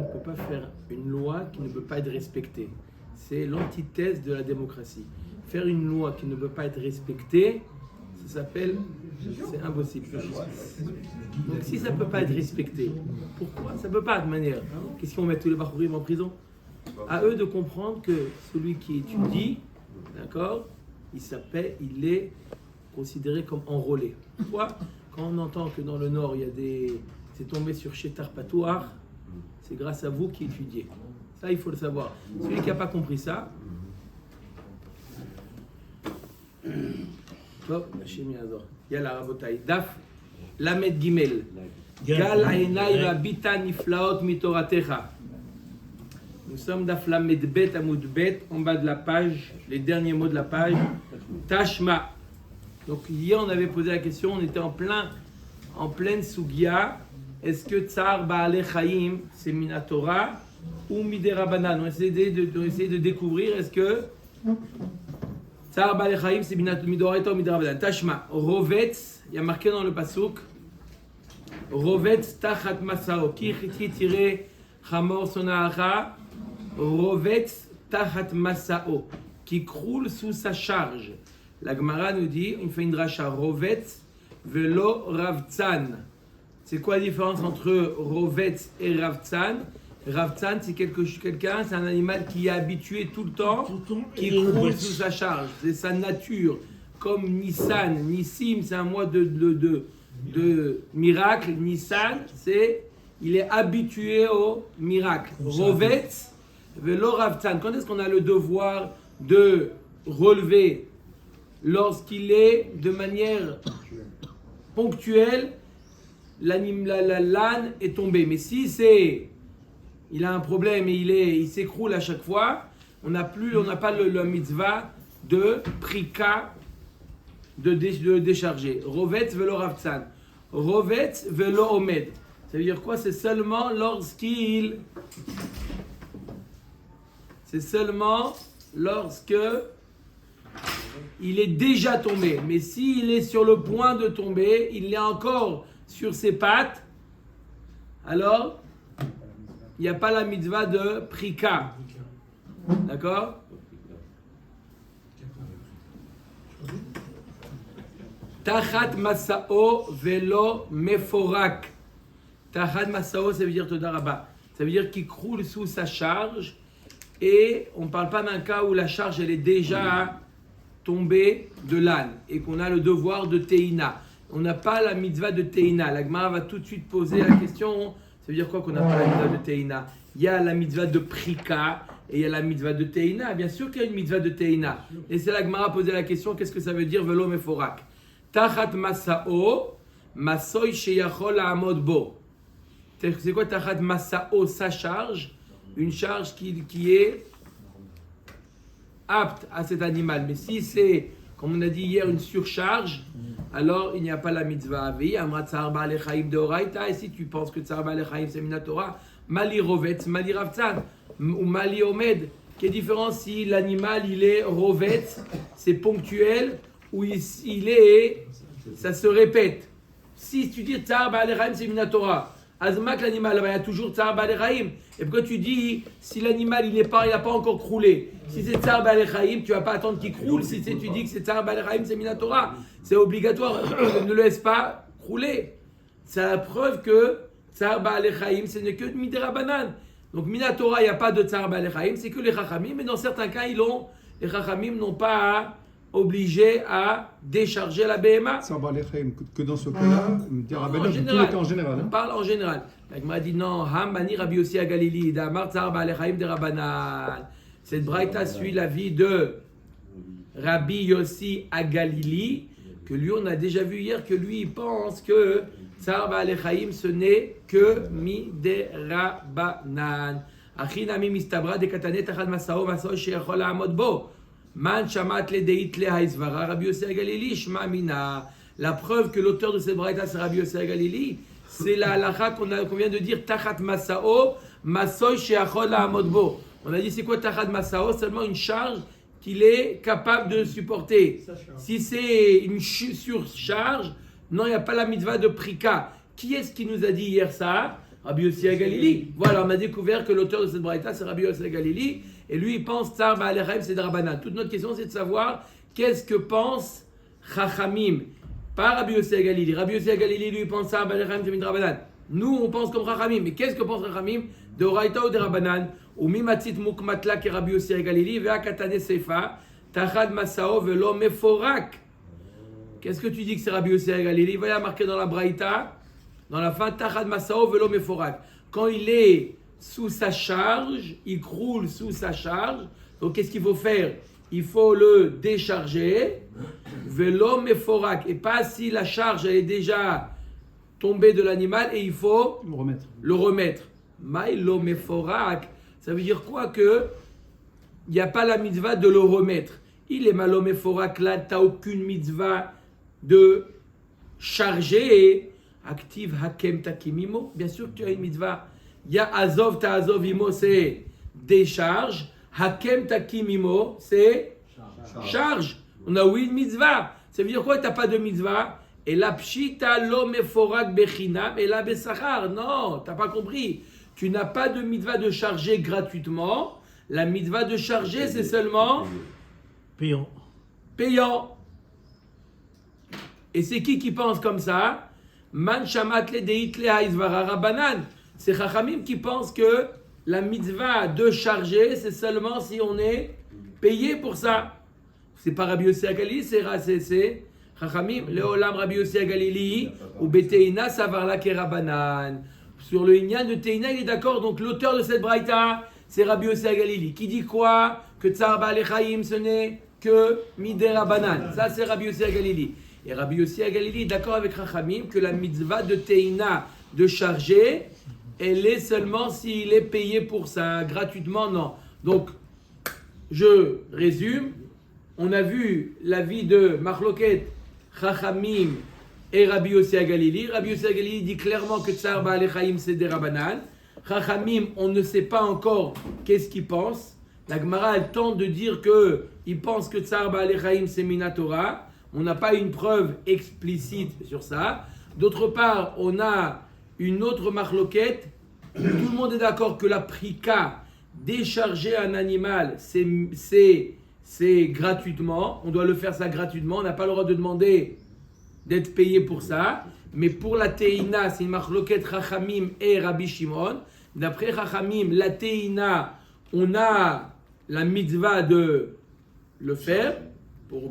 ne peut pas faire une loi qui ne peut pas être respectée. C'est l'antithèse de la démocratie. Faire une loi qui ne peut pas être respectée, ça s'appelle, c'est impossible. Donc si ça ne peut pas être respecté, pourquoi ça ne peut pas de manière? Qu'est-ce qu'ils vont mettre tous les Bachourim en prison? À eux de comprendre que celui qui étudie, d'accord, il est considéré comme enrôlé. Pourquoi? Quand on entend que dans le Nord, c'est tombé sur Chetar Patouar, c'est grâce à vous qui étudiez. Ça, il faut le savoir. Celui qui n'a pas compris ça, Yalla Rabotai, Daf, Lamed Gimel, Gal Ainai Rabita Niflaot Mitoratecha. Nous sommes Daf Lamed Bet Amoud Bet, en bas de la page, les derniers mots de la page, Tashma. Donc hier on avait posé la question, on était en pleine Sugia. Est-ce que Tsar Baalei Chaim c'est Minatora ou Miderabanan? On essaie de découvrir, est-ce que Tsar Baalei Chaim c'est Midoraita ou Miderabanan? Tashma, Rovetz, il y a marqué dans le pasuk, Rovetz Tachat Masao, Ki tiré Chamor Sonaacha, Rovetz Tachat Masao, qui croule sous sa charge. La Gemara nous dit, il fait une dracha, Rovetz velo Ravtzan. C'est quoi la différence entre Rovetz et Ravtzan? Ravtzan, c'est quelqu'un, c'est un animal qui est habitué tout le temps qui croule sous sa charge. C'est sa nature. Comme Nissan, Nissim, c'est un mois de miracle. Nissan, il est habitué au miracle. Rovetz velo Ravtzan. Quand est-ce qu'on a le devoir de relever? Lorsqu'il est de manière ponctuelle, l'âne est tombé. Mais si il a un problème et il s'écroule à chaque fois, on n'a pas le mitzvah de prika, de décharger. Rovetz velo ravtzan. Rovetz velo omed. Ça veut dire quoi? C'est seulement lorsque il est déjà tombé. Mais s'il est sur le point de tomber, il est encore sur ses pattes, alors il n'y a pas la mitzvah de prika. D'accord? Tachat masao velo meforak. Tachat masao, ça veut dire todaraba. Ça veut dire qu'il croule sous sa charge. Et on ne parle pas d'un cas où la charge elle est déjà tombée de l'âne et qu'on a le devoir de teina. On n'a pas la mitzvah de teina. La Gemara va tout de suite poser la question, ça veut dire quoi qu'on n'a pas la mitzvah de teina? Il y a la mitzvah de prika et il y a la mitzvah de teina. Bien sûr qu'il y a une mitzvah de teina. Et c'est la Gemara poser la question, qu'est-ce que ça veut dire velo meforak? Tachat masao, masoy sheyachol ha'amod bo. C'est quoi tachat masao? Sa charge, une charge qui est apte à cet animal. Mais si c'est, comme on a dit hier, une surcharge, alors il n'y a pas la mitzvah avi. Amra tsar baalei chaim deoraita. Et si tu penses que tsar baalei chaim c'est minatora, mali rovetz, mali ravtzan, ou mali omed. Quelle différence si l'animal il est rovetz, c'est ponctuel, ou il est, ça se répète. Si tu dis tsar baalei chaim c'est minatora, azmak l'animal, il y a toujours tsar baalei chaim. Et pourquoi tu dis, si l'animal il n'a pas encore croulé, si c'est tsar baalei chaim, tu ne vas pas attendre qu'il croule. Si tu dis que c'est tsar baalei chaim, c'est minatora, c'est obligatoire, ne le laisse pas crouler. C'est la preuve que tsar baalei chaim, ce n'est que de miderabanan. Donc minatora, il n'y a pas de tsar baalei chaim, c'est que les chachamim, mais dans certains cas, les chachamim n'ont pas obligé à décharger la BMA. Tsar baalei chaim, que dans ce cas-là, miderabanan, tous les cas en général. On parle en général. La Gemara dit non, Hambani Rabbi Yossi à Galili, Damar Tsar baalei chaim de Rabbanan. Cette braïta suit l'avis de Rabbi Yossi à Galili, que lui on a déjà vu hier, que lui il pense que Tsar baalei chaim ce n'est que miderabanan. Achinami mistabra de katane tachad masao masao sheyachol ha'amod bo. Man shamat ledeit lehaizvara Rabbi Yossi à Galili shma mina. La preuve que l'auteur de cette braïta c'est Rabbi Yossi à Galili, c'est la halakha qu'on vient de dire tachat masao masao sheyachol ha'amod bo. On a dit c'est quoi tachat masao? Seulement une charge qu'il est capable de supporter. Si c'est une surcharge, non, il n'y a pas la mitzvah de prika. Qui est-ce qui nous a dit hier ça? Rabbi Yossi Galili. Voilà, on a découvert que l'auteur de cette braïta, c'est Rabbi Yossi Galili, et lui, il pense Tsar Ba'alei Chaim, c'est Drabanan. Toute notre question, c'est de savoir qu'est-ce que pense Chachamim, pas Rabbi Yossi Galili. Rabbi Yossi Galili, lui, il pense Tsar Ba'alei Chaim, c'est Drabanan. Nous, on pense comme Chachamim. Mais qu'est-ce que pense Chachamim de Oraïta ou de Rabanan? Ou Mimatzit Mukmatla qui Rabbi Yossi Galili, Vea Katane Seifa, Tachad Masao Velo Meforak. Qu'est-ce que tu dis que c'est Rabbi Yossi Galili? Il va y avoir marqué dans la Braïta, dans la fin, Tachad Masao Velo Meforak. Quand il est sous sa charge, il croule sous sa charge. Donc qu'est-ce qu'il faut faire? Il faut le décharger, Velo Meforak. Et pas si la charge elle est déjà tombée de l'animal et il faut le remettre. Maïlo Meforak. Ça veut dire quoi? Que il n'y a pas la mitzvah de le remettre. Il est malo Meforak là, tu n'as aucune mitzvah de charger. Active Hakem Takimimo. Bien sûr que tu as une mitzvah. Il y a Azov ta Azovimo, c'est décharge. Hakem Takimimo, c'est charge. On a oui une mitzvah. Ça veut dire quoi? Tu n'as pas de mitzvah. Et la pshita lo meforak bechinam et la besachar. Non, tu n'as pas compris. Tu n'as pas de mitzvah de charger gratuitement. La mitzvah de charger, c'est seulement payant. Et c'est qui pense comme ça? Man shamat le deit le haizvara rabanan. C'est Chachamim qui pense que la mitzvah de charger, c'est seulement si on est payé pour ça. C'est pas Rabbi Yossi Galili, c'est Chachamim. Leolam Rabbi Yossi Galili ou Beteina savarla kerabanan. Sur le Inyan de Teina, il est d'accord. Donc l'auteur de cette braïta, c'est Rabbi Yossi Galili. Qui dit quoi? Que Tsar Ba'alei Chaim, ce n'est que Midei Rabanan. Ça, c'est Rabbi Yossi Galili. Et Rabbi Yossi Galili est d'accord avec Chachamim que la mitzvah de Teina, de charger, elle est seulement s'il est payé pour ça. Gratuitement, non. Donc, je résume. On a vu l'avis de Marloket, Chachamim et Rabbi Yossi Galili. Rabbi Yossi Galili dit clairement que Tsar Ba'alei Chaim c'est des Rabanan. Chachamim, on ne sait pas encore qu'est-ce qu'il pense. La Gemara, elle tente de dire qu'il pense que Tsar Ba'alei Chaim c'est Minatora. On n'a pas une preuve explicite sur ça. D'autre part, on a une autre marloquette. Tout le monde est d'accord que la prika, décharger un animal, c'est gratuitement. On doit le faire ça gratuitement. On n'a pas le droit de demander d'être payé pour ça. Mais pour la teina, c'est une marloquette Chachamim et Rabbi Shimon. D'après Chachamim, la teina, on a la mitzvah de le faire.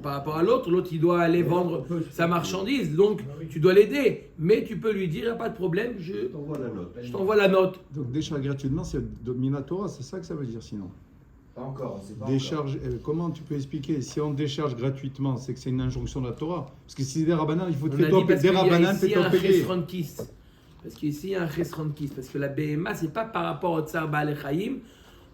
Par rapport à l'autre, il doit aller vendre sa marchandise, donc tu dois l'aider. Mais tu peux lui dire, il n'y a pas de problème, je t'envoie la note. Donc décharge gratuitement, c'est Minatora, c'est ça que ça veut dire sinon? Pas encore, c'est pas décharge, encore. Comment tu peux expliquer? Si on décharge gratuitement, c'est que c'est une injonction de la Torah. Parce que si c'est des rabanan, il faut te faire des rabanan, fais-toi payer. Parce qu'ici, il y a un chesronkis. Parce que la BMA, c'est pas par rapport au Tsar Ba'alei Chaim.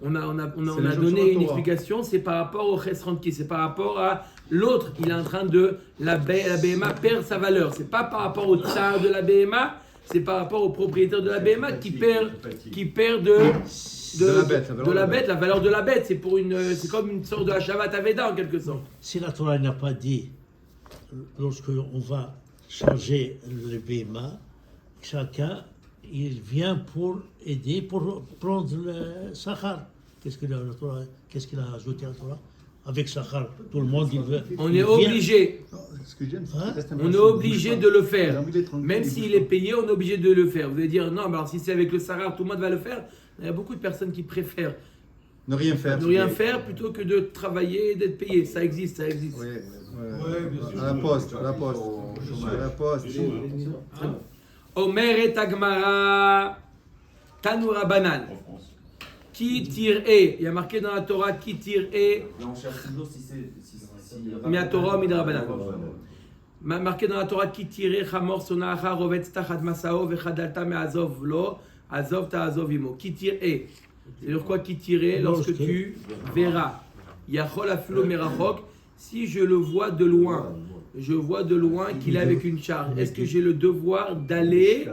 On a donné une explication, c'est par rapport au chesronkis, c'est par rapport à l'autre. Il est en train de. La BMA perd sa valeur. C'est pas par rapport au Tsar de la BMA, c'est par rapport au propriétaire de la BMA qui perd de la bête, la valeur de la bête. C'est comme une sorte de Hashavat Aveda en quelque sorte. Si la Torah n'a pas dit, lorsque on va changer le BMA, chacun il vient pour aider, pour prendre le Sahar. Qu'est-ce qu'il a ajouté à la Torah? Avec Sahar, tout le monde il veut. On est obligé. On est obligé de le faire. Même s'il est payé, on est obligé de le faire. Vous allez dire non, mais alors si c'est avec le Sahar, tout le monde va le faire. Il y a beaucoup de personnes qui préfèrent ne rien faire plutôt que de travailler et d'être payé. Ça existe. Oui, bien sûr. À la poste. Omer et Agmara, Tanoura Banan. Qui tire et, il y a marqué dans la Torah qui tire et. Là, on cherche toujours si c'est. Mia Torah, Midra Banan. Marqué dans la Torah qui tire et, Chamor Sonacha, Rovet Stachat Masao, Vechadalta Meazov Lo, Azov Ta Azov Imo. Qui tire et. C'est-à-dire quoi qui tire et? Lorsque tu verras. Yachol Afilo Merachok, si je le vois de loin. Je vois de loin qu'il est avec une charge. Est-ce que j'ai le devoir d'aller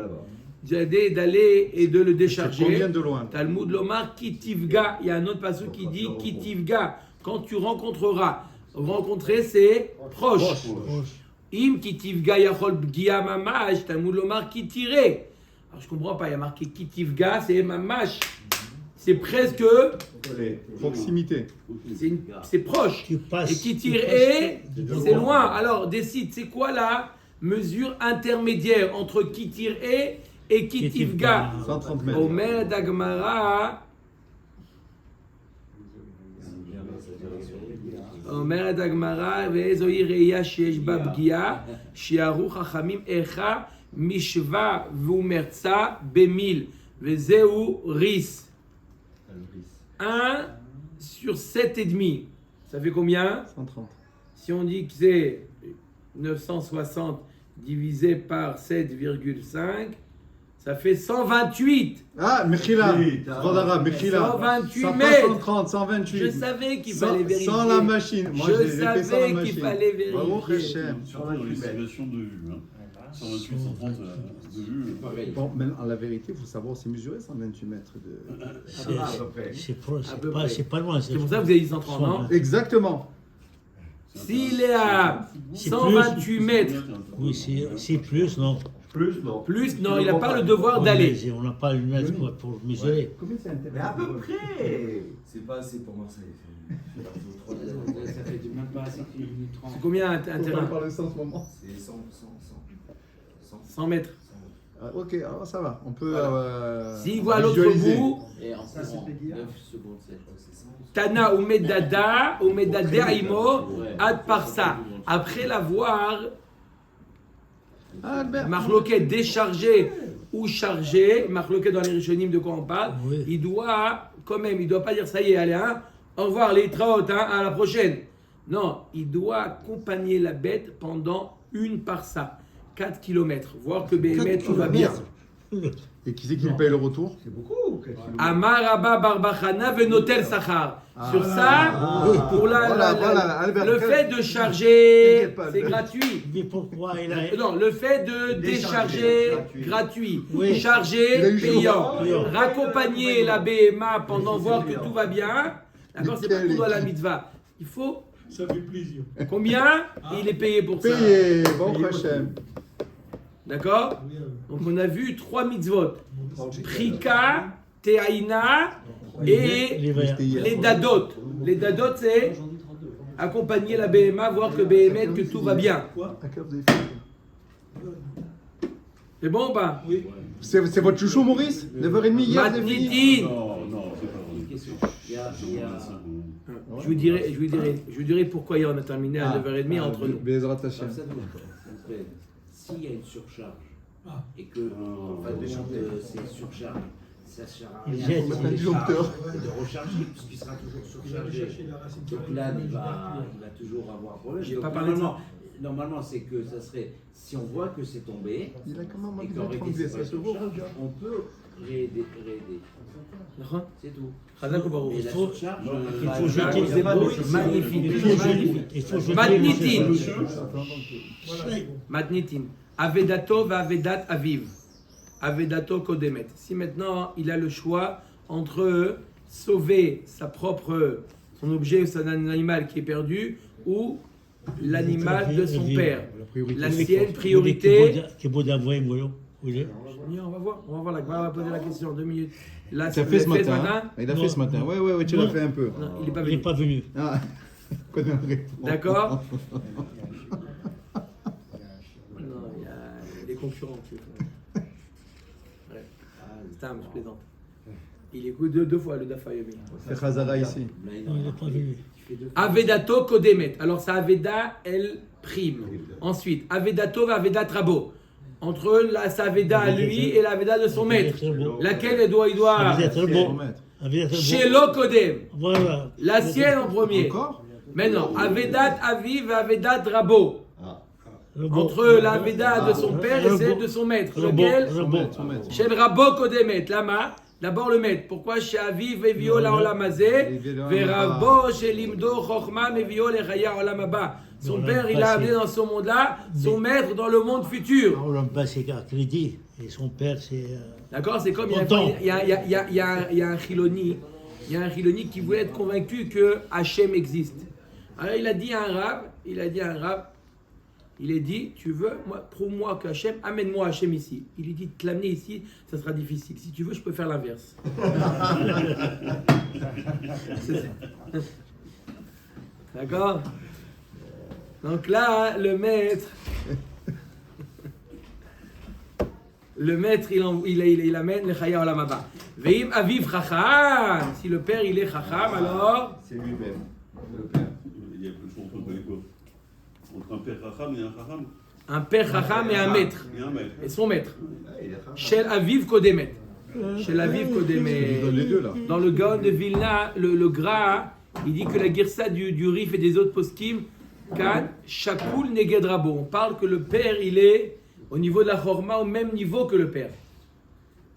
et de le décharger? Combien de loin? Talmud Lomar Kitivga. Il y a un autre passage qui dit Kitivga. Quand tu rencontreras. Rencontrer, c'est proche. Im Kitivga Yachol Bgia Mamash. Talmud Lomar Kitire. Alors je comprends pas, il y a marqué Kitivga, c'est Mamash. C'est presque, Proximité. c'est proche. Tu passes. Et Kitir et, c'est loin. Alors décide, c'est quoi la mesure intermédiaire entre Kitir et Kitivga? 130 mètres. Omer Dagmara. אומר הגמרא, ואיזוהי ראייה שיש בה פגיעה, שיערו חכמים איכה משווה ומרצה במיל, וזהו ריס. 1 sur 7,5. Ça fait combien? 130. Si on dit que c'est 960 divisé par 7,5, ça fait 128. Ah, Mechila. Droit d'arabe, Mechila. 128 Ça passe mètres. 130, 128. Je savais qu'il fallait vérifier. Sans la machine. Moi, Je j'ai fait sans la savais machine. qu'il fallait vérifier. Baruch Hashem. Surtout dans les situations de vue. Hein. 128, 130 de vue. Bon, maintenant, la vérité, il faut savoir, c'est mesuré 128 mètres de. C'est proche, À peu c'est près. pas loin. C'est pour ça que vous avez dit 130, non? Exactement. S'il est à C'est 128 mètres, Oui, c'est plus, non? Plus, non. plus, non, il n'a pas le devoir Oui, d'aller. mais on n'a pas une lettre pour mesurer. Mais à peu près. C'est pas assez pour Marseille. Ça fait même pas assez qu'il y ait une 30. C'est combien un On terrain? parle de ça en ce moment. C'est 100. 100 mètres. Ah, ok, alors ça va. On peut. S'il voit à l'autre visualiser. bout, Et en 9 secondes, c'est Tana ou Medada ou Medada Imo ad parsa. Après l'avoir Ah, Albert. marloqué déchargé ou chargé, marloqué dans les Rishonim de quoi on parle, Oui. il doit quand même, il doit pas dire ça y est, allez, hein, au revoir les trautes, hein, à la prochaine. Non, il doit accompagner la bête pendant une parsa, 4 km, voir que Béhémet tout va bien. Et qui c'est qui lui paye le retour? Amar Abba Barbachana Venotel Sachar. Sur ça, pour Voilà, Albert, le quel- fait de charger, T'inquiète pas, c'est Albert. gratuit. Mais pourquoi il a. Non, le fait de décharger, gratuit. Oui. Charger, Il a eu payant. chaud. Raccompagner la BMA pendant voir que tout va bien. D'accord, c'est pas Nickel, tout dans la équipe. mitzvah. Il faut. Ça fait plaisir. Combien il est payé pour ça? Payé, bon Hachem. D'accord? Donc on a vu 3 mitzvot. Prika, Teaïna et les dadot. Les dadot, c'est accompagner la BMA, voir que BMA, que tout va bien. À quelle heure vous avez fait? C'est bon ou pas? C'est votre chouchou, Maurice? 9h30 hier, vous avez fini? Matnitin. Non, non, c'est pas vrai. Il y a Je vous dirai pourquoi hier on a terminé à 9h30 entre nous. Bezrat Hashem. S'il y a une surcharge et que en fin de compte c'est surcharge, ça sert à Il rien jette, de il disjoncteur. de recharger puisqu'il sera toujours surchargé. Donc là il va toujours avoir un problème. J'ai Donc, pas parlé de ça. Normalement c'est que ça serait si on voit que c'est tombé Il a quand même et envie qu'en d'être réalité enlevé, c'est ça pas se voit, surcharge, regarde. on peut réaider. C'est tout. Chazak ou Baruch? Et la faut- surcharge, il faut va- jeter C'est beau, magnifique. Il faut jeter Matnitin. le- Matnitin. Avedato va Avedat Aviv. Avedato Kodemet. Si maintenant il a le choix entre sauver son objet ou son animal qui est perdu ou l'animal de son père. La sienne priorité. Qui beau d'envoyer Moulon. On va voir la Gemara va poser la question, 2 minutes. Là, Tu as vous fait ce l'avez matin. hein? Il a fait ce matin. Ouais, tu l'as Non. fait un peu. Non, il n'est pas Il n'est venu. pas venu. Ah, connais la réponse. D'accord. Non, il y a des concurrents. Ouais. C'est un, je plaisante. Il écoute deux fois le Dafa Yomi. C'est Khazara ici. Non, il n'est pas venu. Avedato Kodemet. Alors ça Aveda, elle prime. Ensuite, Avedato va Avedat Rabo. Entre sa Aveda à lui et la Aveda de son maître. Laquelle il doit Ça veut dire bon. Maître. Ça veut dire bon. Chez Kodem. Voilà. La sienne en premier. Encore? Maintenant, Avedat Aviv et Avedat Rabo. Le bon. Entre la Aveda de son père et celle de son maître. Le bon. Lequel? Le bon. Son maître. Chez le Rabo Kodemet. Lama. D'abord le maître. Pourquoi chez Aviv Evio la Olam Hazeh et Rabo chez Limdo Chochma Evio le Chaya Olam Haba. Son père, il a amené dans ce monde-là, son maître dans le monde futur. On l'a passé à crédit. Et son père, c'est. D'accord? C'est comme Content. il y a un Chiloni. Il y a un Chiloni qui voulait être convaincu que Hachem existe. Alors il a dit à un rab, Il est dit, tu veux, moi, prouve-moi que Hachem, amène-moi Hachem ici. Il lui dit, te l'amener ici, ça sera difficile. Si tu veux, je peux faire l'inverse. D'accord? Donc là, le maître, il amène le Chaya Olam Haba. Veim aviv chacham. Si le père, il est chacham, alors C'est lui-même, le père. Il y a plus de choses quoi. Entre un père Chacham et un Chacham. un père chacham et un maître. Et un maître. Et son maître. Ah, il est rare. Shel aviv kodemet. Shel aviv Il kodemet. donne les deux là. Dans le Gaon de Vilna, le gras, il dit que la girsa du Rif et des autres poskim, Kan, Shakul Neged Rabo. On parle que le père, il est au niveau de la Chorma au même niveau que le père.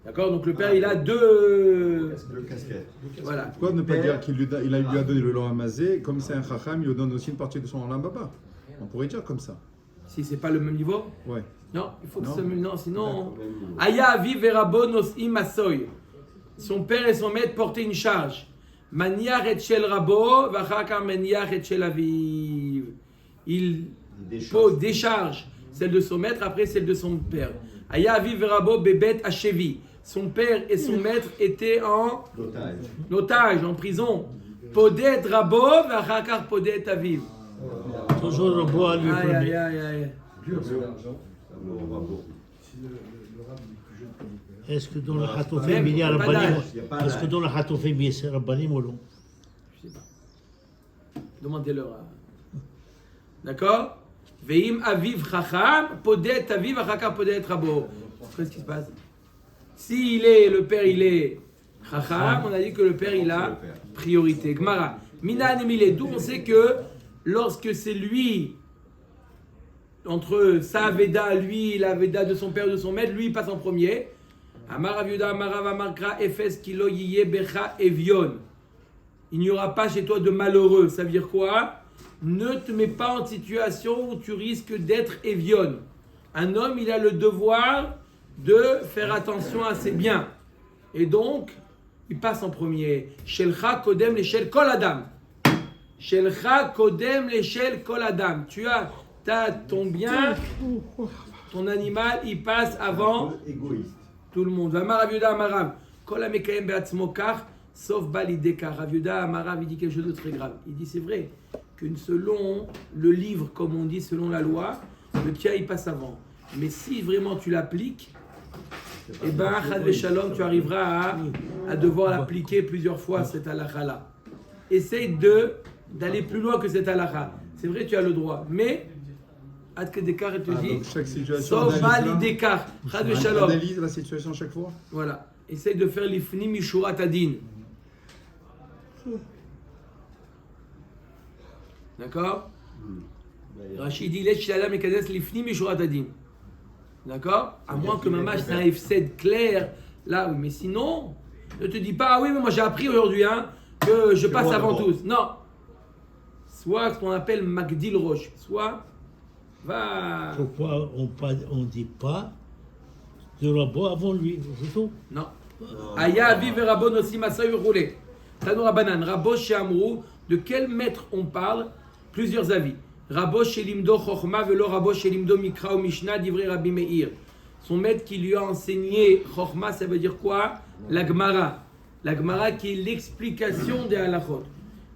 D'accord? Donc le père, il a deux. Le casquette. Voilà. Pourquoi ne pas dire qu'il lui, il lui a donné le Loram Hazé, comme c'est un Chacham, il lui donne aussi une partie de son Olam Haba. On pourrait dire comme ça. Si c'est pas le même niveau? Ouais. Non, il faut que Non. ça me. Non, sinon. Aya Aviv Verabo Nosim Asoy. Son père et son maître portaient une charge. Maniach et Shel Rabo, Vachakar Maniach et Shel Aviv. Il pose des charges, celle de son maître, après celle de son père. Aya Aviv Verabo Bebet Hachevi. Son père et son maître étaient en otage, en prison. Podet Rabo, Vachakar Podet Aviv. Toujours le bois lui Aïe, aïe, premier. aïe, aïe. Est-ce que dans le Même, Hatofim, il y a pas Rabbanim? d'âge. Il y a pas Est-ce que d'âge. dans le Hatofim, il y a Rabbanim ou non? Je sais pas. Demandez-leur. D'accord? Veim aviv chacham, podet aviv, achakar podet rabo. Qu'est-ce qui se passe? Si le père, il est chacham, on a dit que le père, il a priorité. Gemara. Mina nemile. D'où on sait que lorsque c'est lui, entre sa Veda, lui, la Veda de son père ou de son maître, lui, il passe en premier. Amar Rav Amarav Amarkra, Efes Kilo Yiye Becha Evion. Il n'y aura pas chez toi de malheureux. Ça veut dire quoi? Ne te mets pas en situation où tu risques d'être Evion. Un homme, il a le devoir de faire attention à ses biens. Et donc, il passe en premier. Shelcha Kodem Leshel Kol Adam. Shelcha Kodem Leshel Kol Adam. Tu as ton bien, ton animal, il passe avant Égoïste. tout le monde. Amar Rav Yehuda Amarav, Kol HaMekayem Be'atzmo Kach, sauf Balidekar. Rav Yehuda Amarav, il dit quelque chose de très grave. Il dit c'est vrai que selon le livre, comme on dit, selon la loi, le tien il passe avant. Mais si vraiment tu l'appliques, eh ben, Chad Veshalom, tu arriveras à devoir l'appliquer plusieurs fois cette halakha-là. Essaye d'aller plus loin que cette halakha. C'est vrai, tu as le droit, mais Ad Kedekar, il te dit, Donc chaque situation sauf analyse, Balidekar, Chad Veshalom. analyse la situation chaque fois. Voilà. Essaye de faire l'ifni mishurat adin. D'accord? Rachid dit Lech Shalom Ekades l'ifni mishurat adin. D'accord? À moins que Mamash c'est un ifsed clair. Là, oui. Mais sinon, ne te dis pas, ah oui, mais moi j'ai appris aujourd'hui que je passe avant tous. Non. Soit ce qu'on appelle Magdil Roche. Soit, va. Pourquoi on ne dit pas de Rabbo avant lui? C'est tout. Non. Aya aviv et Rabbo nosim asay roulé. Tano Rabbanan, Rabbo chez Amrou, de quel maître on parle? Plusieurs avis. Rabbo chez Limdo Chochma, velo Rabbo chez Limdo Mikra ou Mishnah, d'Ivri Rabbi Meir. Son maître qui lui a enseigné Chochma, ça veut dire quoi? La Gemara. La Gemara qui est l'explication des halachot.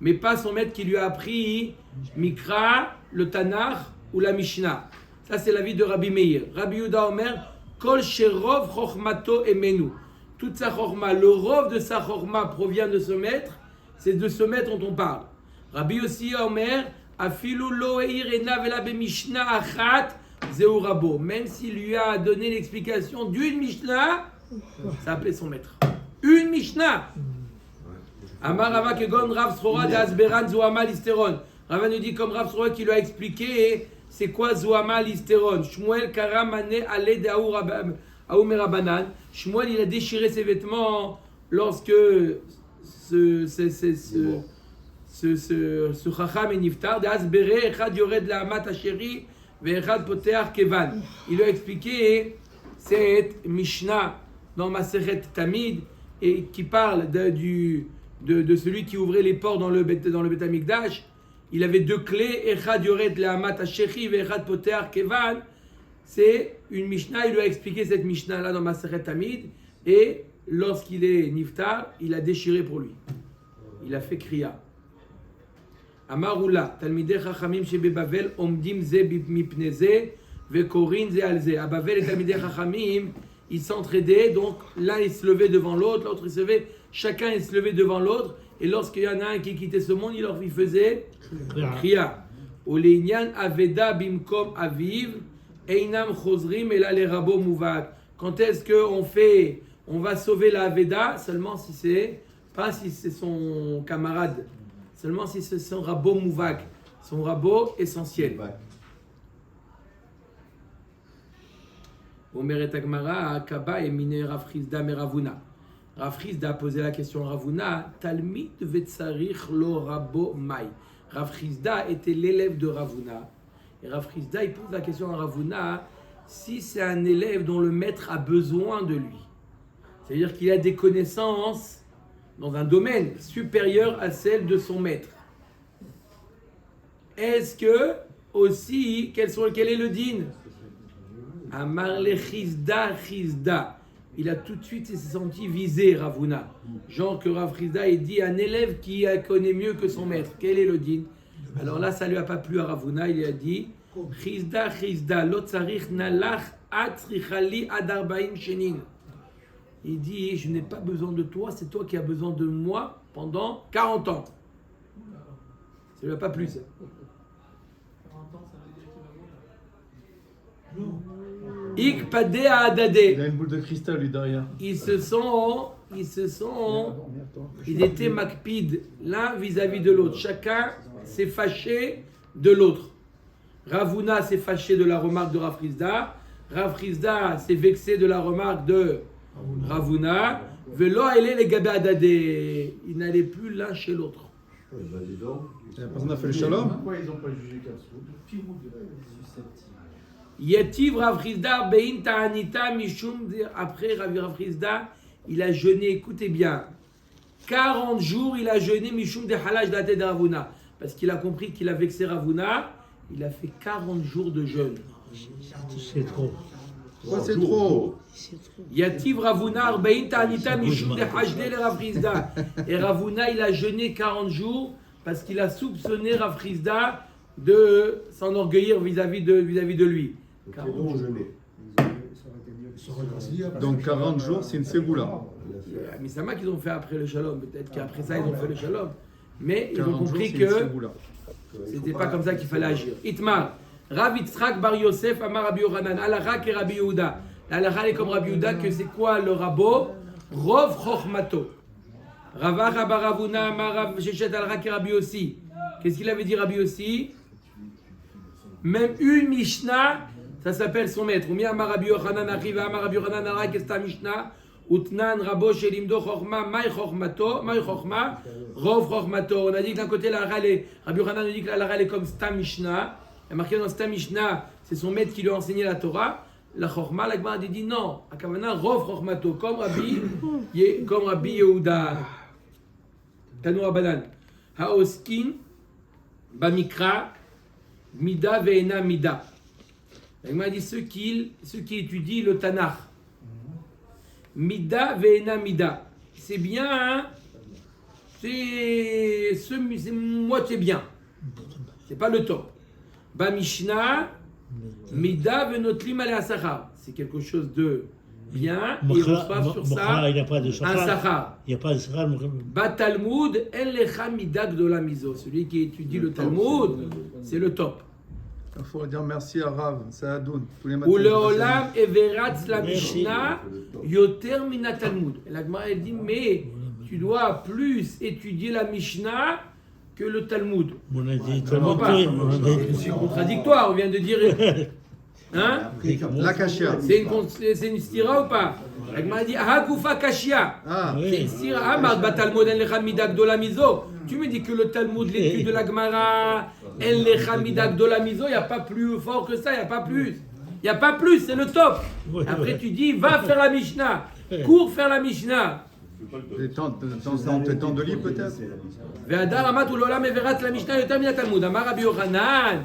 Mais pas son maître qui lui a appris Mikra, le Tanakh ou la Mishnah. Ça c'est l'avis de Rabbi Meir. Rabbi Yehuda Omer, Kol Sherov Chochmato Emenu. Toute sa chorma, le rov de sa chorma provient de ce maître, c'est de ce maître dont on parle. Rabbi Yossi Omer, Afilu lo eir ena vela be Mishnah achat zeu rabo. Même s'il lui a donné l'explication d'une Mishnah, ça appelait son maître. Une Mishnah. Amar Rava kegon Rav Srora de Asberan Zouama Listeron. Rava nous dit comme Rav Srora qui lui a expliqué c'est quoi Zouama Listeron. Shmuel Kara Mane Ale de Aoumé Rabanan. Shmuel, il a déchiré ses vêtements lorsque ce chacham est niftar. D'Asbere, Echad Yored la Amat Asheri, Echad Poteach Kevan. Il a expliqué cette Mishnah dans Masechet Tamid et qui parle de celui qui ouvrait les portes dans le Bet Amikdash. il avait deux clés, Echad Yored Lehamat Hashechi et Echad Poteach Kevan. C'est une Mishnah, il lui a expliqué cette Mishnah-là dans Masechet Tamid, et lorsqu'il est Niftar, il a déchiré pour lui. Il a fait Kriya. Amaroula, Talmidei Chachamim Shebe Bavel, Omdim Ze Mipne Ze, Vekorin Ze Al Ze. À Bavel, les Talmidei Chachamim, ils s'entraidaient, donc l'un il se levait devant l'autre, l'autre il se levait, chacun il se levait devant l'autre, et lorsqu'il y en a un qui quittait ce monde, il faisait Kriya. Oléinian Aveda Bimkom Aviv, Einam Chosrim et là les rabots Mouvak. Quand est-ce on va sauver la Aveda? Seulement si c'est, pas si c'est son camarade, seulement si c'est son rabot Mouvak, son rabot essentiel. Omer et Agmara, Akaba et Mine Rav Chizda Meravuna. Rav Chizda a posé la question à Ravuna, Talmid Vetsarich lo Rabo Mai. Rav Chizda était l'élève de Ravuna. Et Rav Chizda, il pose la question à Ravuna, si c'est un élève dont le maître a besoin de lui, c'est-à-dire qu'il a des connaissances dans un domaine supérieur à celle de son maître, est-ce que aussi, quel est le din? Amar le Chizda, Chizda. Il a tout de suite s'est senti visé, Ravuna. Genre que Rav Chizda, il dit un élève qui connaît mieux que son maître. Quel est le din? Alors là, ça ne lui a pas plu à Ravuna. Il a dit Chizda, Chizda, lo tzarich nalach atzrichali adarbaim shenin. Il dit je n'ai pas besoin de toi, c'est toi qui as besoin de moi pendant 40 ans. Ça ne lui a pas plu, ça. 40 ans, ça veut dire qu'il va Ikpade adade. Il a une boule de cristal, lui, derrière. Ils étaient makpid, l'un vis-à-vis de l'autre. Chacun s'est fâché de l'autre. Ravuna s'est fâché de la remarque de Rav Chizda. Rav Chizda s'est vexé de la remarque de Ravuna. Velo aile les gabé adade. Ils n'allaient plus l'un chez l'autre. Personne n'a fait le shalom. Pourquoi ils n'ont pas jugé Kassou? Yativ Rav Chizda bein ta'anita mishum. Après Rav Chizda, il a jeûné, écoutez bien, 40 jours il a jeûné mishum de halaj date de Ravuna. Parce qu'il a compris qu'il a vexé Ravuna, il a fait 40 jours de jeûne. C'est trop. Pourquoi c'est trop? Yativ Ravuna bein ta'anita mishum de hajde le Rav Chizda. Et Ravuna, il a jeûné 40 jours parce qu'il a soupçonné Rav Chizda de s'enorgueillir vis-à-vis de lui. 40 jours. Donc 40 jours, c'est une ségoula. Mais c'est qu'ils ont fait après le shalom. Peut-être qu'après ça, ils ont fait le shalom. Mais ils ont compris jours, que c'était pas comme ça qu'il fallait agir. Itmar, Rav Yitzhak Bar Yosef, Amar Rabbi Yochanan, Alakha et Rabbi Yehuda. L'Alakha est comme Rabbi Yehuda, que c'est quoi le rabot? Rov Chochmato. Ravach Bar Ravuna, Amar Rav Shechet Alakha et Rabbi Yossi. Qu'est-ce qu'il avait dit Rabbi Yossi? Même une Mishnah, ça s'appelle son maître. Ou Amar Rabbi Yochanan arriva, Amar Rabbi Yochanan Arak, qu'est-ce que Mishnah? Utnan Rabo Shelimdo Chochma, Mai Chochmato, Mai Chochma, Rov Chochmato. On a dit que d'un côté, Rabbi Yochanan nous dit que la Lara est comme Stam Mishnah. Il y a marqué dans Stam Mishnah, c'est son maître qui lui a enseigné la Torah. La Chochma, la Gemara a dit non. Akavana Rov Chochmato, comme Rabbi Yehuda. Tanu Abanan. Haoskin, Bamikra, Mida ve'ena Mida. La Gemara dit ceux qui étudient le Tanakh. Mida ve'ena Mida. C'est bien, hein? C'est moitié bien. C'est pas le top. Ba Mishnah, Mida ve'notlim ale asachar. C'est quelque chose de bien et on reçoit sur ça un sachar. Il n'y a pas de sachar. Ba Talmud, en lecha mida gdola mizo. Celui qui étudie le Talmud, c'est le top. Il faut dire merci à Rav, Saadoun. Tous les matins. Ou le olam everatz la Mishnah yoter mina Talmud. La Gemara elle dit mais tu dois plus étudier la Mishnah que le Talmud. On a dit c'est contradictoire. On vient de dire. Hein? La kashia. C'est une stira ou pas? La Gemara dit hakufa kashia. C'est une stira. Amar ba Talmud en lecha mida gdola mizo. Tu me dis que le Talmud, l'étude de la Gemara, El Lecha Mida Gdola Mizo, il n'y a pas plus fort que ça, il n'y a pas plus. Il n'y a pas plus, c'est le top. Après tu dis, va faire la Mishnah, cours faire la Mishnah. pas le top. Tes temps de libre peut-être. והדר עמד ולעולם ורץ למשנה יותר מן התלמוד. אמר רבי יוחנן,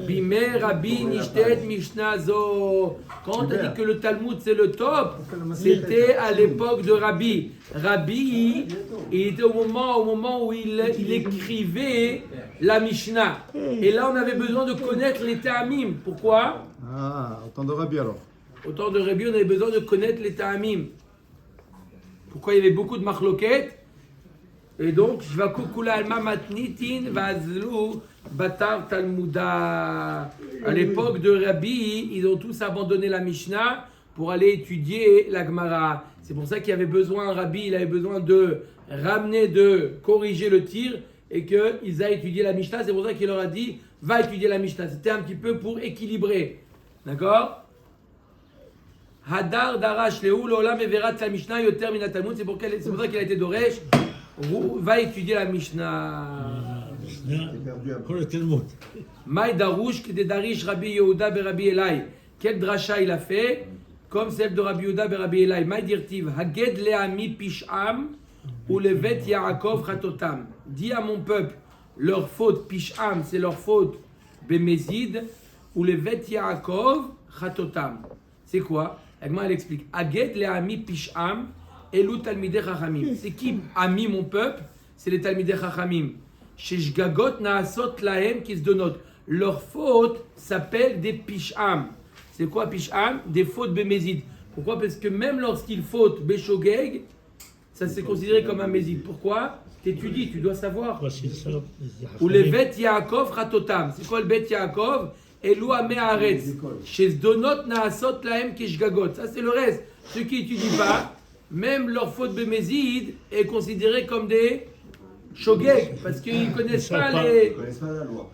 בימי רבי נשתת משנה זו. Quand on dit que le Talmud c'est le top, c'était à l'époque de Rabbi. Rabbi, il était au moment où il écrivait la Mishnah. Et là, on avait besoin de connaître les ta'amim. Pourquoi? Ah, autant de Rabbi alors. Au temps de Rabbi, on avait besoin de connaître les ta'amim. Pourquoi il y avait beaucoup de machloket? Et donc, Shvakukula alma matnitin vazlu batar talmuda. À l'époque de Rabbi, ils ont tous abandonné la Mishnah pour aller étudier la Gemara. C'est pour ça qu'il avait besoin, Rabbi, il avait besoin de ramener, de corriger le tir et qu'ils aient étudié la Mishnah. C'est pour ça qu'il leur a dit, va étudier la Mishnah. C'était un petit peu pour équilibrer. D'accord? Hadar darash lehu l'olam everat la Mishnah yoter min Talmud. C'est pour ça qu'il a été doresh. Va étudier la Mishnah. Pour le Talmud. Maï darouche que des darish Rabbi Yehuda be Rabbi Elai. Quel dracha il a fait? Comme celle de Rabbi Yehuda be Rabbi Elai. Maï dirtiv haged leami pisham ou levet Yaakov chatotam. Dis à mon peuple, leur faute pisham, c'est leur faute bemezid ou levet Yaakov chatotam. C'est quoi? Elle explique. Haged leami pisham elu talmidei chachamim. C'est qui ami mon peuple? C'est les talmidei chachamim. Chez Shgagot naasot lahem qui se denotent. Leur faute s'appelle des pisham. C'est quoi pisham? Des fautes bémézides. Pourquoi? Parce que même lorsqu'ils fautent béshogeg, ça c'est considéré comme un mézid. Pourquoi? T'étudies, tu dois savoir. Ou les vet Yaakov ratotam. C'est quoi le bet Yaakov? Elu ameh haaretz. Chez Zdonot naasot lahem qui Shgagot. Ça c'est le reste. Ceux qui étudient pas, même leur faute bémézide est considérée comme des shogeg, parce qu'ils ne connaissent pas les. Ils connaissent pas la loi.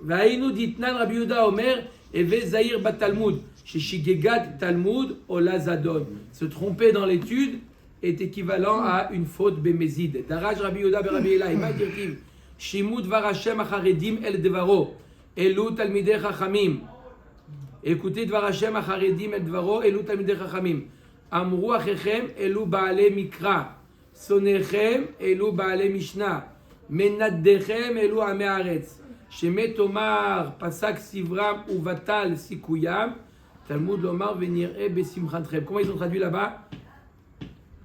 Vaïnou ditnan Rabbi Yehuda Omer eve Zahir bat Talmud. Chez Shigegat Talmud Olazadon. Se tromper dans l'étude est équivalent à une faute bémézide. Daraj Rabbi Yehuda be Rabbi Elai. Ma dirtiv. Shimud varashem acharedim el devaro. Elu talmidei chachamim. Écoutez Dvarashem acharedim el devaro. Elu talmidei chachamim. Amru achechem elu baale mikra. Sonechem elu baale mishnah. Menaddechem elu ameh haaretz. Shemet omar pasak sivram uvatal sikuyam. Talmud lomar venir'e besimchatrem. Comment ils ont traduit là-bas?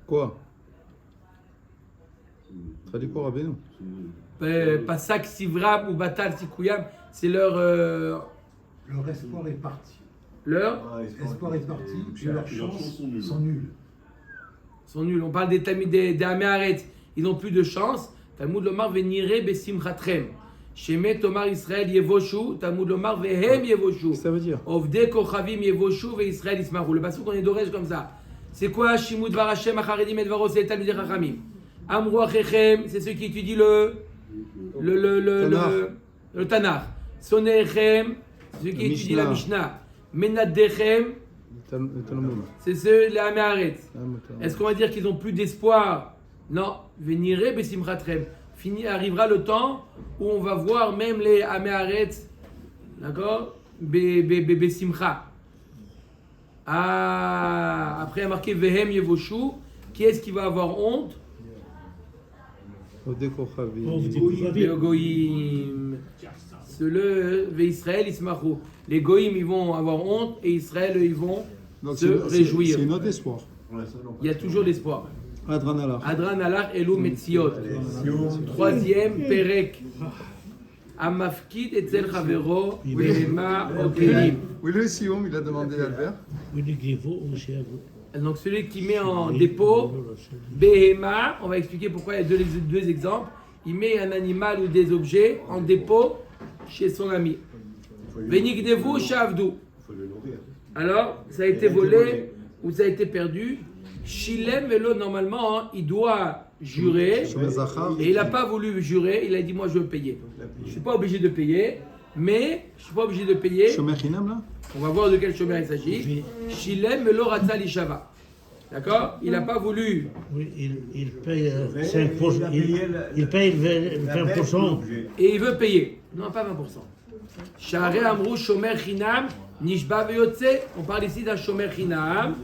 Quoi? Traduit quoi, Rabbeinu? Pasak sivram uvatal sikuyam. C'est leur. Leur espoir est parti. Leur L'espoir est parti et leurs chances sont nulles. Sont nuls. On parle des ameh haaretz. Ils n'ont plus de chance. Talmud lomar venir'e besimchatrem. Shemet Omar Israël Yevoshu, Talmud Lomar Vehem Yevoshu. Ça veut dire? Ovde Kochavim Yevoshu ve Israël Ismaru. Le passage qu'on est d'orège comme ça. C'est quoi Shimud Varashem Acharedim et Dvaro? C'est les Talmidei Chachamim. Amru Achechem, c'est ceux qui étudient le Tanakh. Sonechem, c'est ceux qui étudient la Mishnah. Menaddechem, c'est ceux les ameh haaretz. Est-ce qu'on va dire qu'ils n'ont plus d'espoir? Non. Venir'e besimchatrem. Arrivera le temps où on va voir même les ameh haaretz, d'accord, besimcha. Ah, après il y a marqué vehem yevoshu. Qui est-ce qui va avoir honte? Les goïm. Ceux-là, Israël ismachu. Les goïm ils vont avoir honte et Israël ils vont se réjouir. C'est notre espoir. Il y a toujours l'espoir. Adran alach. Adran alach elu metziot. Troisième perek. Amafkid etzel chavero behema okelim. Oui, le Sion, il a demandé Albert. Donc celui qui met en dépôt behema, on va expliquer pourquoi il y a deux exemples. Il met un animal ou des objets en dépôt chez son ami. Venigdevu shavdu. Alors, ça a été volé ou ça a été perdu. Shilem velo, normalement, hein, il doit jurer. Et il n'a pas voulu jurer. Il a dit, moi, je veux payer. Je ne suis pas obligé de payer. Mais, je ne suis pas obligé de payer. Shomer Chinam, là? On va voir de quel shomer il s'agit. Shilem velo ratza lishava. D'accord? Il n'a pas voulu. Oui, il paye 5%. Il paye 20%. Et il veut payer. Non, pas 20%. Share amrou shomer chinam Nishba veyotse, on parle ici d'un shomer chinam.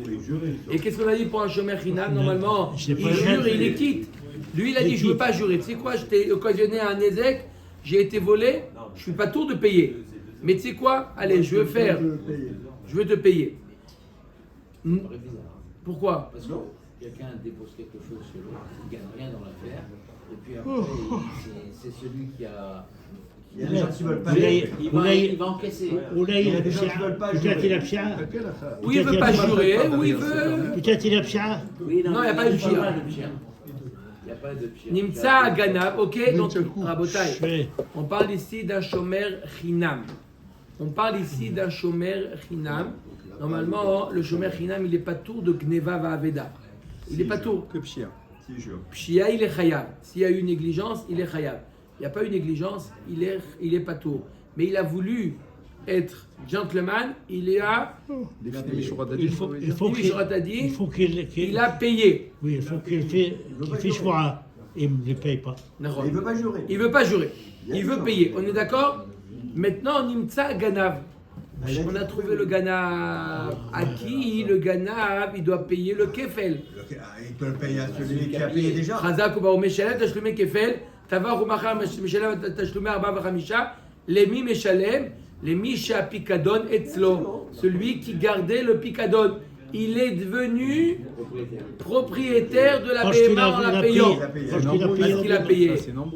Et qu'est-ce qu'on a dit pour un shomer chinam? Normalement, il jure et il les quitte. Lui, il a dit, je ne veux pas jurer. Tu sais quoi, je t'ai occasionné un ézec, j'ai été volé, je ne suis pas tour de payer. Mais tu sais quoi? Allez, je veux te payer. Pourquoi? Parce que quelqu'un dépose quelque chose chez l'autre, il ne gagne rien dans l'affaire, et puis après, c'est celui qui a. Il y a des gens qui ne veulent pas jurer. Il va encaisser. Il y a des gens qui ne veulent pas jurer. Ou il ne veut pas jurer, ou il veut. Peut-être il a psia. Oui, Non, il n'y a pas de pshia. Il n'y a pas de pshia. Nimtsa Ganav, ok? Donc, Rabotai, Oui. on parle ici d'un shomer chinam. On parle ici d'un shomer chinam. Normalement, le shomer chinam, il n'est pas tour de Gneva Va'aveda. Il n'est pas tour. Que pshia. Si jure. Pshia, il est chayav. S'il y a eu une négligence, il est chayav. Il n'y a pas eu négligence, il est pas tour. Mais il a voulu être gentleman, il a Il faut il a payé. Oui, il faut qu'il fait choix. Il ne le paye pas. Il ne veut pas jurer. Il veut pas jurer. Il veut payer. On est d'accord? Maintenant, Nimtsa Ganav. On a trouvé le Ganav. À qui le Ganav, il doit payer le Kefel? Il peut le payer à celui qui a payé déjà. Chazak ou Baou Meshalem, Tashlumé Kefel, Tavar ou Machar Meshalem, Tashlumé Arba Vachamisha, Lemi Meshalem, Lemi Sha Pikadon Etzlo. Celui qui gardait le Pikadon. Il est devenu propriétaire de la BMA en la payant. Parce qu'il a payé.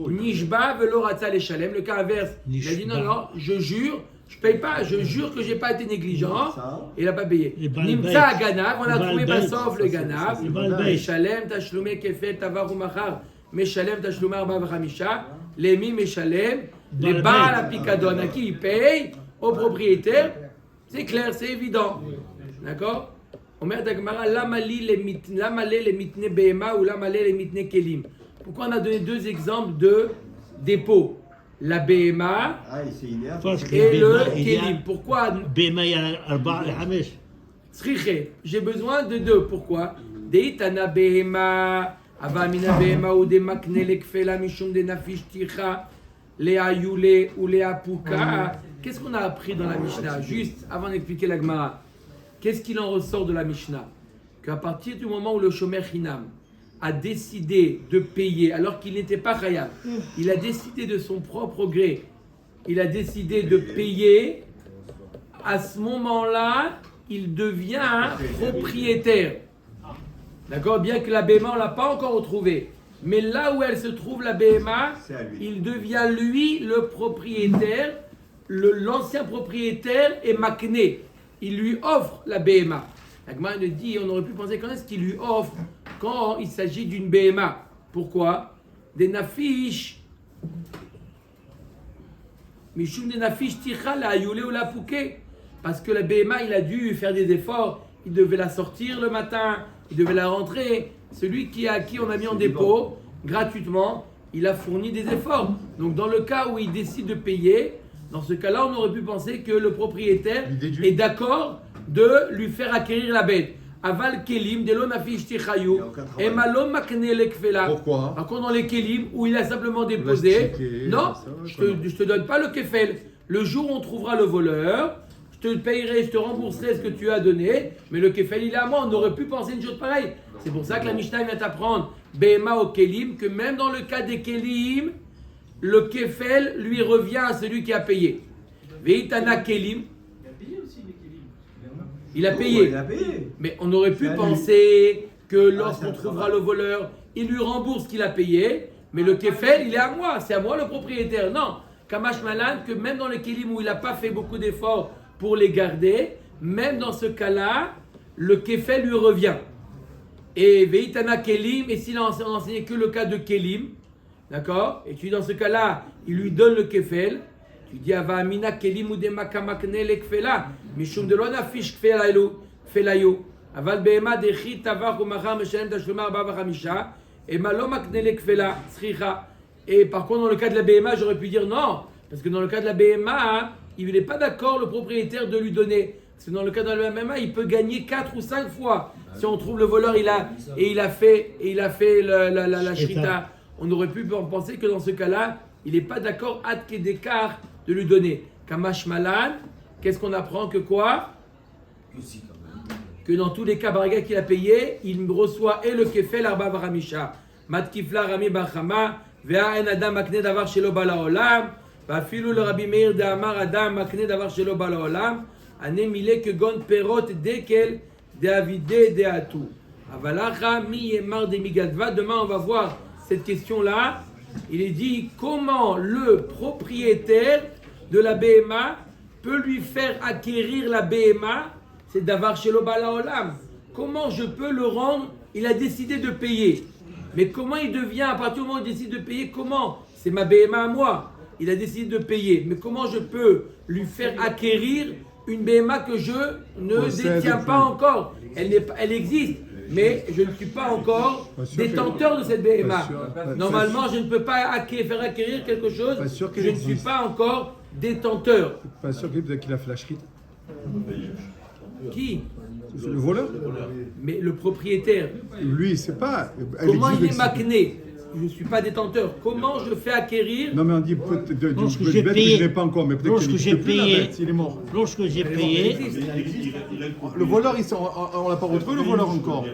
Nishba velo ratza les shalem. Le cas inverse. Il a dit non, je jure, je paye pas, je jure que j'ai pas été négligent. Et il n'a pas payé. Nimtsa Ganav, on a trouvé Bassof le Ganav. Meshalem, Tashlumé Kefel, Tavar ou Machar, Meshalem, Tashlumé Arba Vachamisha, Lemi Meshalem, les Baal à Pikadon, à qui il paye, au propriétaire. C'est clair, c'est évident. D'accord? Omer Dagmara, lamale les mitne behema ou lamale les mitne kelim. Pourquoi on a donné deux exemples de dépôt? La behema et le kelim. Pourquoi? Bema, il y a Arba et Hamesh. Sriche, j'ai besoin de deux. Pourquoi? Deitana behema, avamina behema ou de makne le kfela mishum de nafish ticha, le ayule ou le apuka. Qu'est-ce qu'on a appris dans la Mishnah? Juste avant d'expliquer la Gemara. Qu'est-ce qu'il en ressort de la Mishnah? Qu'à partir du moment où le shomer chinam a décidé de payer, alors qu'il n'était pas chayav, il a décidé de son propre gré, il a décidé de payer, à ce moment-là, il devient propriétaire. D'accord? Bien que la BMA, on ne l'a pas encore retrouvée. Mais là où elle se trouve, la BMA, il devient lui le propriétaire, l'ancien propriétaire est makné. Il lui offre la BMA. La Gemara nous dit, on aurait pu penser quand est-ce qu'il lui offre quand il s'agit d'une BMA. Pourquoi? Des nafish. Mishum des nafish ticha la ayule ou la pouké. Parce que la BMA, il a dû faire des efforts. Il devait la sortir le matin, il devait la rentrer. Celui à qui on a mis en dépôt, gratuitement, il a fourni des efforts. Donc dans le cas où il décide de payer, dans ce cas-là, on aurait pu penser que le propriétaire est d'accord de lui faire acquérir la bête. Aval kelim de l'onafish tichayou et malom makne lekfela. Pourquoi? Par contre, dans les kelim où il a simplement déposé, non, je te donne pas le kefel. Le jour où on trouvera le voleur, je te payerai, je te rembourserai ce que tu as donné, mais le kefel il est à moi. On aurait pu penser une chose pareille. C'est pour ça que la Mishnah vient t'apprendre Behema au kelim que même dans le cas des kelim, le kefel lui revient à celui qui a payé. Veitana kelim. Il a payé. Mais on aurait pu penser que lorsqu'on trouvera le voleur, il lui rembourse ce qu'il a payé, mais le kefel, il est à moi, c'est à moi le propriétaire. Non, Kamash Malan, que même dans les kelim où il n'a pas fait beaucoup d'efforts pour les garder, même dans ce cas-là, le kefel lui revient. Et Veitana kelim, et s'il a enseigné que le cas de kelim, d'accord? Et tu dis dans ce cas-là, il lui donne le kefel. Tu dis Ava Amina kelim ou de makamakne le kfela. Mishum de l'on affiche kfelayo. Aval behema de chit tavach ou machar meshalem tashluma arba vachamisha. Et malo makne le kfela. Sricha. Et par contre, dans le cas de la BMA, j'aurais pu dire non. Parce que dans le cas de la BMA, il n'est pas d'accord, le propriétaire, de lui donner. Parce que dans le cas de la BMA, il peut gagner 4 ou 5 fois. Si on trouve le voleur, il a fait la shrita. On aurait pu penser que dans ce cas-là, il n'est pas d'accord, ad d'écart, de lui donner. Kamash Malan, Qu'est-ce qu'on apprend? Que quoi? Que si, quand même. Que dans tous les cas, Baraga qu'il a payé, il reçoit et le kefel arba varamisha. Matkifla rami bachama, vea en adam makne davar shelo bala olam, vafilu le Rabbi Meir de Amar adam makne davar shelo bala olam, ane mile que gon perot dekel de avide de atou. Avalacha mi yemar de migadva. Demain, on va voir cette question-là. Il est dit comment le propriétaire de la BMA peut lui faire acquérir la BMA. C'est d'avoir chez l'Obala Olam. Comment je peux le rendre? Il a décidé de payer. Mais comment il devient, à partir du moment où il décide de payer, comment? C'est ma BMA à moi. Il a décidé de payer. Mais comment je peux lui faire acquérir une BMA que je ne détiens pas encore? Elle existe, mais je ne suis pas encore détenteur de cette BMA. Normalement, je ne peux pas faire acquérir quelque chose que je ne suis pas encore détenteur. Pas sûr qu'il a fait la shrita. Qui? Le voleur. Mais le propriétaire. Lui, c'est pas. Comment il est macné? Je ne suis pas détenteur. Comment je fais acquérir? Non, mais on dit peut-être Lorsque que j'ai je payé, ne l'ai pas encore, mais peut-être lorsque qu'il j'ai n'existe plus, la payé, bête, il est mort. lorsque j'ai payé, Le voleur, on l'a pas retrouvé, le voleur encore.